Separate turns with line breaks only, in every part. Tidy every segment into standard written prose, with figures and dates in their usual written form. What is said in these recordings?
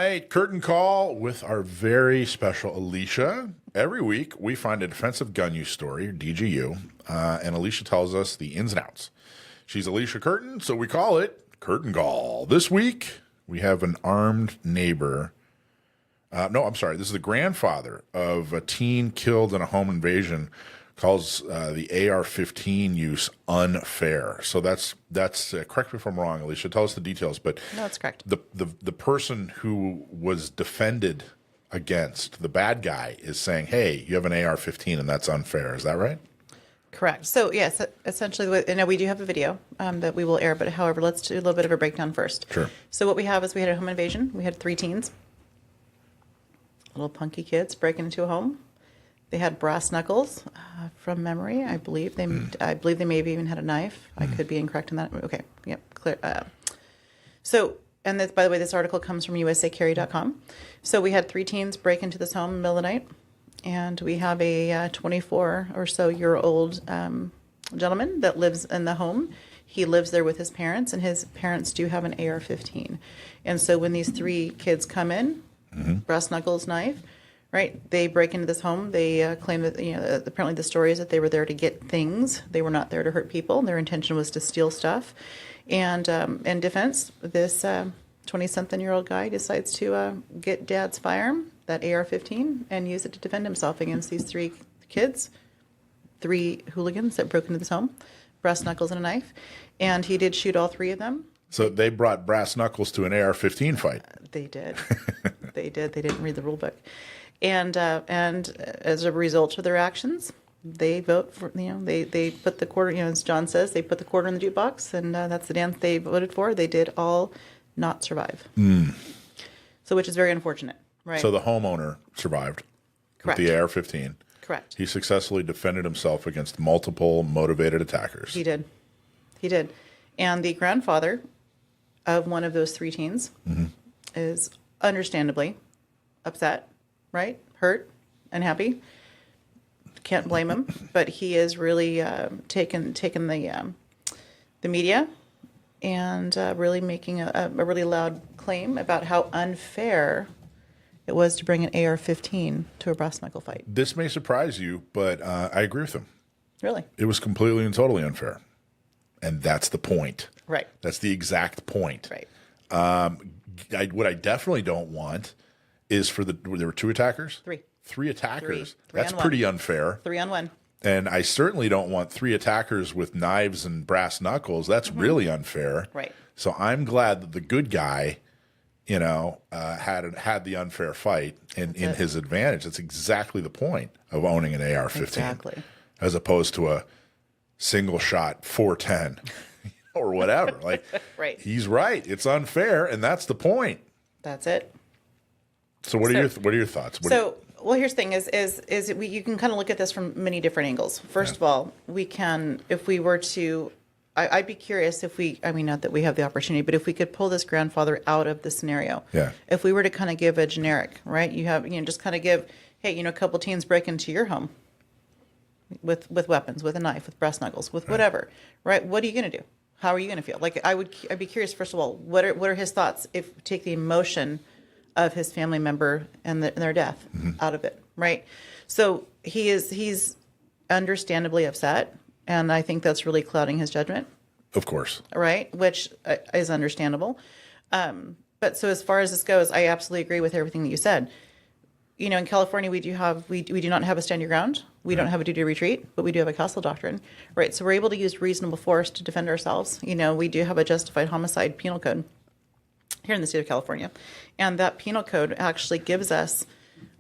right, curtain call with our very special Alicia. Every week we find a defensive gun use story, or DGU, and Alicia tells us the ins and outs. She's Alicia Curtin, so we call it Curtain Call. This week we have an armed neighbor. This is the grandfather of a teen killed in a home invasion. Calls the AR-15 use unfair. So that's correct me if I'm wrong, Alicia. Tell us the details. But
no, that's correct.
The person who was defended against, the bad guy, is saying, "Hey, you have an AR-15 and that's unfair." Is that right?
Correct. So yes, essentially, we do have a video that we will air. But however, let's do a little bit of a breakdown first.
Sure.
So what we have is we had a home invasion. We had 3 teens, little punky kids breaking into a home. They had brass knuckles, from memory. I believe they may have even had a knife. I could be incorrect in that. Okay, yep, clear. And this, by the way, this article comes from usacarry.com. So we had 3 teens break into this home in the middle of the night, and we have a 24 or so year old gentleman that lives in the home. He lives there with his parents, and his parents do have an AR-15. And so when these 3 kids come in, brass knuckles, knife. Right, they break into this home. They claim that apparently the story is that they were there to get things. They were not there to hurt people. Their intention was to steal stuff. And in defense, this 20-something-year-old guy decides to get Dad's firearm, that AR-15, and use it to defend himself against these 3 kids, 3 hooligans that broke into this home, brass knuckles and a knife. And he did shoot all 3 of them.
So they brought brass knuckles to an AR-15 fight.
They did. They did. They didn't read the rule book. And as a result of their actions, they vote for, they put the quarter, as John says, they put the quarter in the jukebox, and that's the dance they voted for. They did all not survive. So, which is very unfortunate, right?
So the homeowner survived.
Correct.
With the AR-15.
Correct.
He successfully defended himself against multiple motivated attackers.
He did. And the grandfather of one of those 3 teens is understandably upset. Right? Hurt, unhappy. Can't blame him, but he is really taken the media and really making a really loud claim about how unfair it was to bring an AR-15 to a brass knuckle fight.
This may surprise you, but I agree with him.
Really?
It was completely and totally unfair. And that's the point.
Right.
That's the exact point.
Right.
What I definitely don't want is there were 2 attackers?
3.
3 attackers.
Three
That's
on one.
pretty unfair.
3 on 1. And
I certainly don't want 3 attackers with knives and brass knuckles. That's really unfair.
Right.
So I'm glad that the good guy, had the unfair fight in his advantage. That's exactly the point of owning an AR-15.
Exactly.
As opposed to a single shot 410 or whatever. Like,
right.
He's right. It's unfair, and that's the point.
That's it.
So what are your thoughts?
Well, here's the thing: you can kind of look at this from many different angles. First of all, we can, if we were to, I'd be curious if not that we have the opportunity, but if we could pull this grandfather out of the scenario.
Yeah.
If we were to kind of give a generic, right? You have, just kind of give, hey, a couple teens break into your home with weapons, with a knife, with brass knuckles, with whatever, right? What are you going to do? How are you going to feel? Like I'd be curious. First of all, what are his thoughts if take the emotion of his family member and their death out of it, right? So he's understandably upset, and I think that's really clouding his judgment.
Of course.
Right, which is understandable. But so as far as this goes, I absolutely agree with everything that you said. In California, we do not have a stand your ground. We don't have a duty to retreat, but we do have a castle doctrine, right? So we're able to use reasonable force to defend ourselves. We do have a justified homicide penal code here in the state of California. And that penal code actually gives us,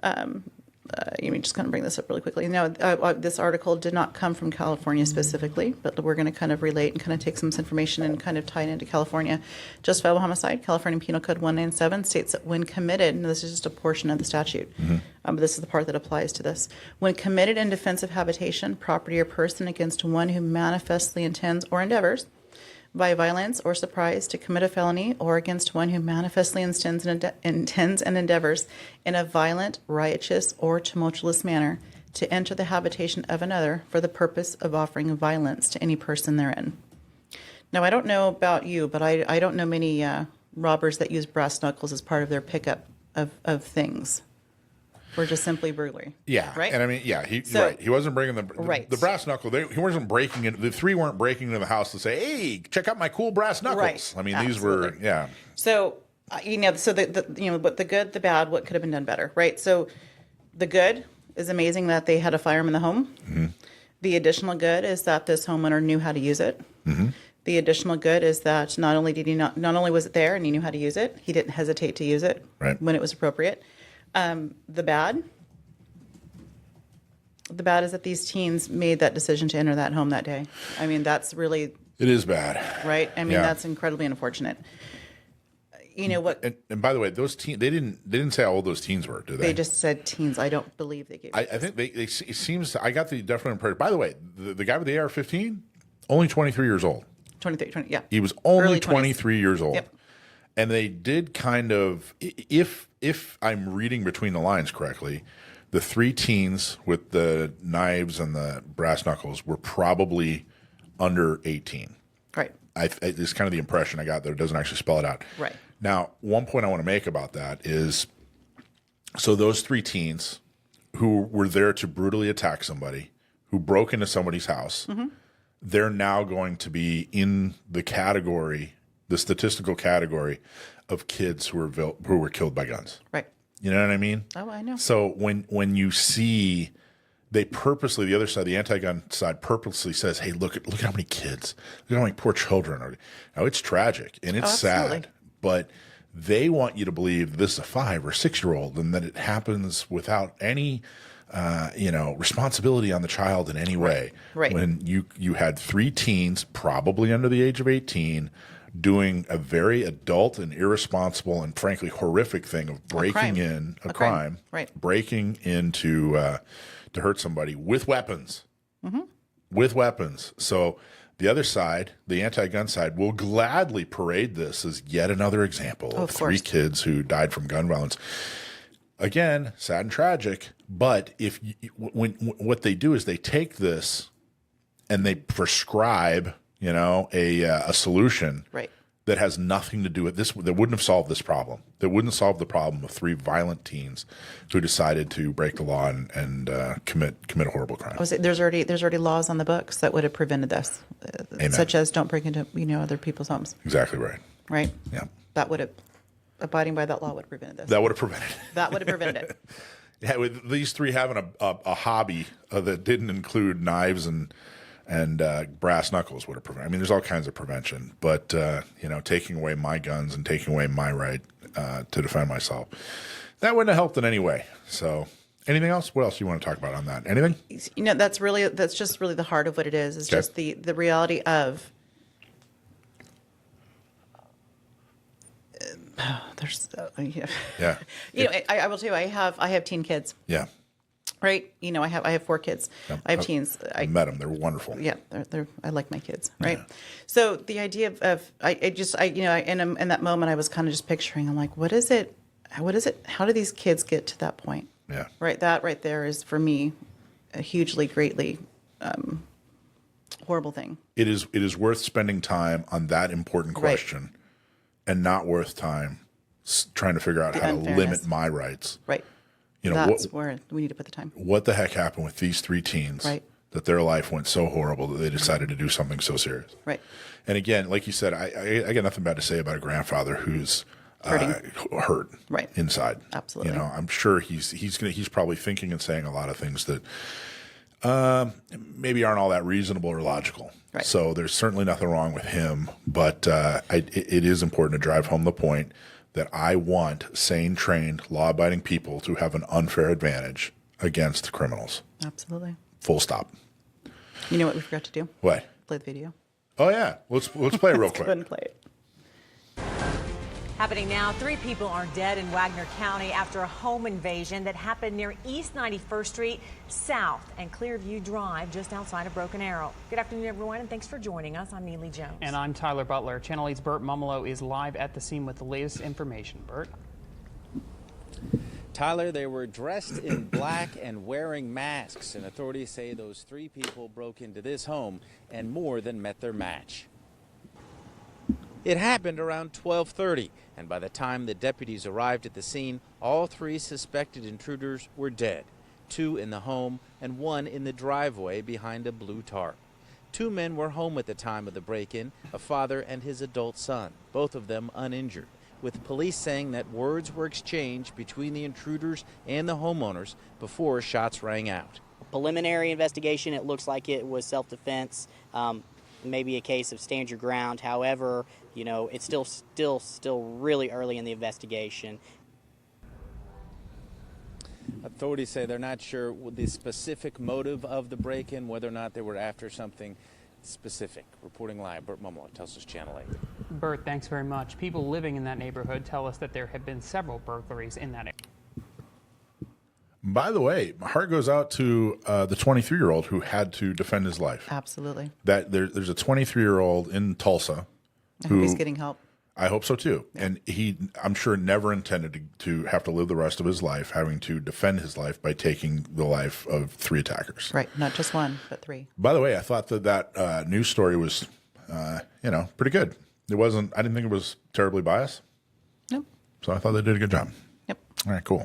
just kind of bring this up really quickly. Now, this article did not come from California specifically, but we're going to kind of relate and kind of take some information and kind of tie it into California. Justifiable homicide, California Penal Code 197 states that when committed, and this is just a portion of the statute, but this is the part that applies to this. When committed in defense of habitation, property, or person against one who manifestly intends or endeavors by violence or surprise to commit a felony, or against one who manifestly intends and endeavors in a violent, riotous, or tumultuous manner to enter the habitation of another for the purpose of offering violence to any person therein. Now, I don't know about you, but I don't know many robbers that use brass knuckles as part of their pickup of things were just simply burglary.
Yeah,
right.
And I mean, yeah, he wasn't bringing the brass knuckle. He wasn't breaking in. The three weren't breaking into the house to say, "Hey, check out my cool brass knuckles."
Right.
I mean,
Absolutely.
these were
So so but the good, the bad, what could have been done better, right? So the good is amazing that they had a firearm in the home.
Mm-hmm.
The additional good is that this homeowner knew how to use it.
Mm-hmm.
The additional good is that not only was it there and he knew how to use it, he didn't hesitate to use it when it was appropriate. The bad is that these teens made that decision to enter that home that day. I mean, that's really,
it is bad,
right? I mean, that's incredibly unfortunate. You know what?
And by the way, those teens, they didn't say how old those teens were, did they?
They just said teens. I don't believe they gave.
I think it seems. I got the definite impression. By the way, the guy with the AR-15, only 23 years old.
23, 20, yeah.
He was only
Early
23 years old.
Yep.
And they did kind of, if I'm reading between the lines correctly, the three teens with the knives and the brass knuckles were probably under 18.
Right.
It's kind of the impression I got there. It doesn't actually spell it out.
Right.
Now, one point I want to make about that is, so those three teens who were there to brutally attack somebody, who broke into somebody's house, they're now going to be in the category, the statistical category of kids who were killed by guns.
Right.
You know what I mean?
Oh, I know.
So when you see, they purposely, the other side, the anti-gun side, purposely says, "Hey, look at how many kids, look at how many poor children are." Now it's tragic and it's sad, but they want you to believe this is a 5 or 6 year old and that it happens without any, responsibility on the child in any way.
Right.
When you had three teens, probably under the age of 18, doing a very adult and irresponsible and frankly horrific thing of breaking in a crime,
right?
Breaking into to hurt somebody with weapons, with weapons. So the other side, the anti-gun side, will gladly parade this as yet another example of three kids who died from gun violence. Again, sad and tragic. But what they do is they take this and they prescribe, a solution that has nothing to do with this. That wouldn't have solved this problem. That wouldn't solve the problem of three violent teens who decided to break the law and commit a horrible crime.
There's already laws on the books that would have prevented this, such as don't break into other people's homes.
Exactly right.
Right.
Yeah.
That would have, abiding by that law would have prevented this.
That would have prevented it.
That would have prevented it.
Yeah, with these three having a hobby that didn't include knives and brass knuckles would have prevented. I mean, there's all kinds of prevention, but taking away my guns and taking away my right to defend myself, that wouldn't have helped in any way. So, anything else? What else do you want to talk about on that? Anything?
That's just really the heart of what it is. It's just the reality of. Yeah. I will tell you, I have teen kids.
Yeah.
Right. I have 4 kids. Yep. I have teens.
I met them. They're wonderful.
Yeah. I like my kids. Right. Yeah. So the idea of in that moment, I was kind of just picturing, I'm like, what is it? How do these kids get to that point?
Yeah.
Right. That right there is for me a hugely, greatly horrible thing.
It is worth spending time on that important question and not worth time trying to figure out how to limit my rights.
Right. That's where we need to put the time.
What the heck happened with these three teens that their life went so horrible that they decided to do something so serious?
Right.
And again, like you said, I got nothing bad to say about a grandfather who's hurt inside.
Absolutely.
I'm sure he's probably thinking and saying a lot of things that maybe aren't all that reasonable or logical.
Right.
So there's certainly nothing wrong with him, but it is important to drive home the point that I want sane, trained, law-abiding people to have an unfair advantage against criminals.
Absolutely.
Full stop.
You know what we forgot to do?
What?
Play the video.
Oh yeah, let's play it real quick.
Go ahead and play it.
Happening now, 3 people are dead in Wagner County after a home invasion that happened near East 91st Street South and Clearview Drive just outside of Broken Arrow. Good afternoon, everyone, and thanks for joining us. I'm Neely Jones.
And I'm Tyler Butler. Channel 8's Bert Mumolo is live at the scene with the latest information. Bert?
Tyler, they were dressed in black and wearing masks, and authorities say those 3 people broke into this home and more than met their match. It happened around 12:30, and by the time the deputies arrived at the scene, all 3 suspected intruders were dead, 2 in the home and 1 in the driveway behind a blue tarp. 2 men were home at the time of the break-in, a father and his adult son, both of them uninjured, with police saying that words were exchanged between the intruders and the homeowners before shots rang out.
Preliminary investigation, it looks like it was self-defense, maybe a case of stand your ground. However, you know, it's still really early in the investigation.
Authorities say they're not sure the specific motive of the break-in, whether or not they were after something specific. Reporting live, Burt Mumolo, Tulsa's Channel 8.
Bert, thanks very much. People living in that neighborhood tell us that there have been several burglaries in that area.
By the way, my heart goes out to the 23-year-old who had to defend his life.
Absolutely.
That there's a 23-year-old in Tulsa
I hope he's getting help.
I hope so too. And he, I'm sure, never intended to have to live the rest of his life having to defend his life by taking the life of 3 attackers.
Right. Not just 1, but 3.
By the way, I thought that news story was, pretty good. It wasn't. I didn't think it was terribly biased.
Nope.
So I thought they did a good job.
Yep.
All right, cool.